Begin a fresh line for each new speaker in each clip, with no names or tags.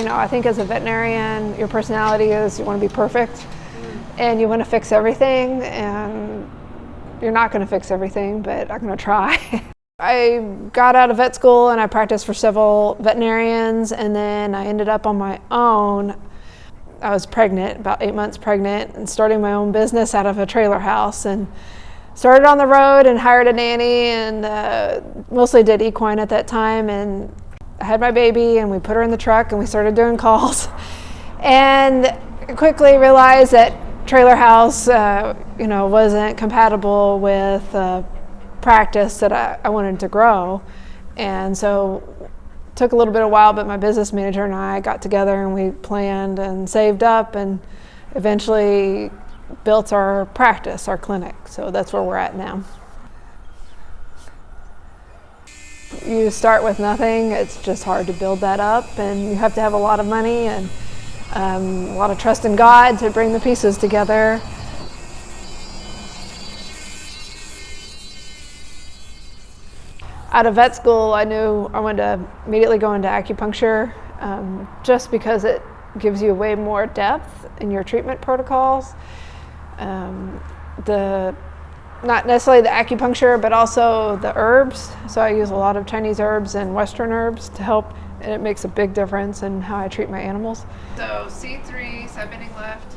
I think as a veterinarian, your personality is you want to be perfect and you want to fix everything, and you're not going to fix everything, but I'm going to try. I got out of vet school and I practiced for several veterinarians, and then I ended up on my own. I was pregnant, about 8 months pregnant, and starting my own business out of a trailer house, and started on the road and hired a nanny, and mostly did equine at that time. And I had my baby and we put her in the truck and we started doing calls, and quickly realized that trailer house wasn't compatible with practice that I wanted to grow. And so it took a little bit of while, but my business manager and I got together and we planned and saved up and eventually built our practice, our clinic. So that's where we're at now. You start with nothing. It's just hard to build that up, and you have to have a lot of money and a lot of trust in God to bring the pieces together. Out of vet school, I knew I wanted to immediately go into acupuncture, just because it gives you way more depth in your treatment protocols. Not necessarily the acupuncture, but also the herbs. So I use a lot of Chinese herbs and Western herbs to help, and it makes a big difference in how I treat my animals. So C3, side bending left.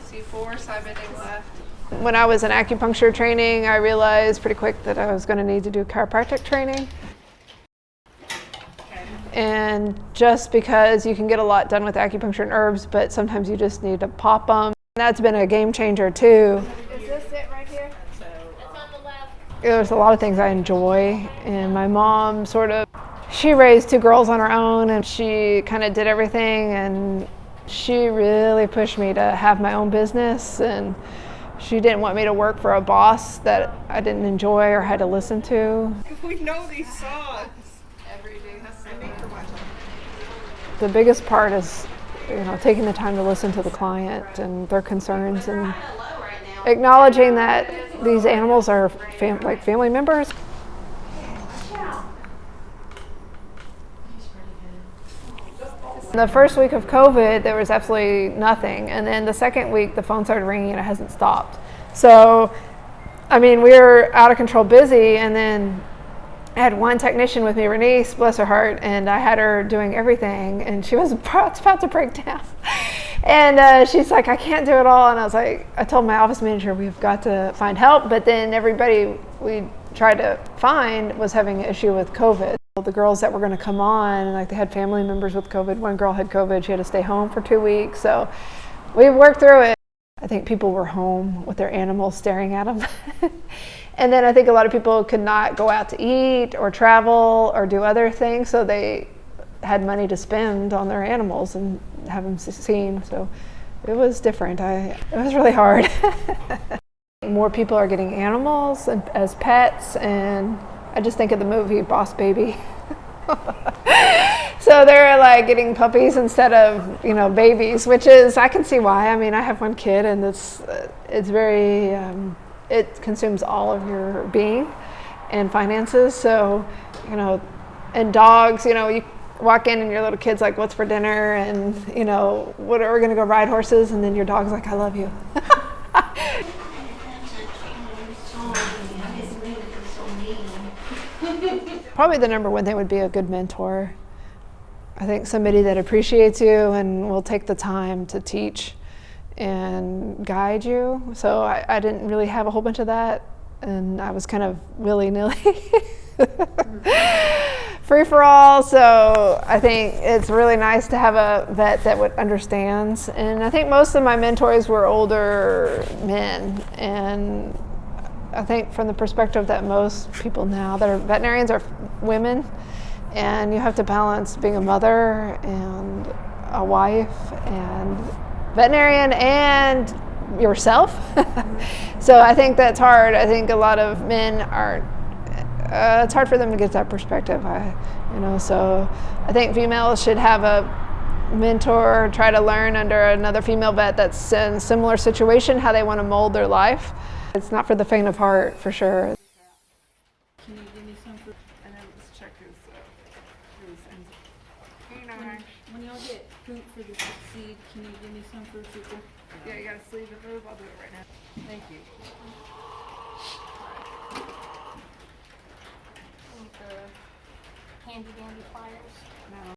C4, side bending left. When I was in acupuncture training, I realized pretty quick that I was going to need to do chiropractic training. And just because you can get a lot done with acupuncture and herbs, but sometimes you just need to pop them. That's been a game changer too.
Is this it right here? It's on the left.
There's a lot of things I enjoy, and my mom she raised 2 girls on her own, and she kind of did everything, and she really pushed me to have my own business, and she didn't want me to work for a boss that I didn't enjoy or had to listen to.
We know these songs.
The biggest part is, taking the time to listen to the client and their concerns, and acknowledging that these animals are like family members. The first week of COVID, there was absolutely nothing. And then the second week, the phone started ringing and it hasn't stopped. So, we were out of control busy, and then I had one technician with me, Renee, bless her heart, and I had her doing everything, and she was about to break down. And she's like, I can't do it all. And I told my office manager, we've got to find help. But then everybody we tried to find was having an issue with COVID. The girls that were going to come on, they had family members with COVID. One girl had COVID. She had to stay home for 2 weeks. So we worked through it. I think people were home with their animals staring at them. And then I think a lot of people could not go out to eat or travel or do other things, so they had money to spend on their animals and have them seen. So it was different. It was really hard. More people are getting animals as pets, and I just think of the movie Boss Baby. So they're getting puppies instead of babies, which is, I can see why. I have one kid, and it's very it consumes all of your being and finances. So and dogs, you walk in and your little kid's like, what's for dinner, and what are we going to go ride horses, and then your dog's like, I love you. Probably the number one thing would be a good mentor. I think somebody that appreciates you and will take the time to teach and guide you. So I didn't really have a whole bunch of that, and I was kind of willy-nilly. Free for all. So I think it's really nice to have a vet that understands. And I think most of my mentors were older men, and I think from the perspective that most people now that are veterinarians are women, and you have to balance being a mother and a wife and veterinarian and yourself. So I think that's hard. I think a lot of men aren't, it's hard for them to get that perspective. So I think females should have a mentor, try to learn under another female vet that's in a similar situation, how they want to mold their life. It's not for the faint of heart, for sure.
Can you give me some food? And then let's check his
When y'all get poop for the seed, can you give me some for people?
Yeah, you gotta sleeve and move. I'll do it right now.
Thank you.
Handy dandy pliers.
No.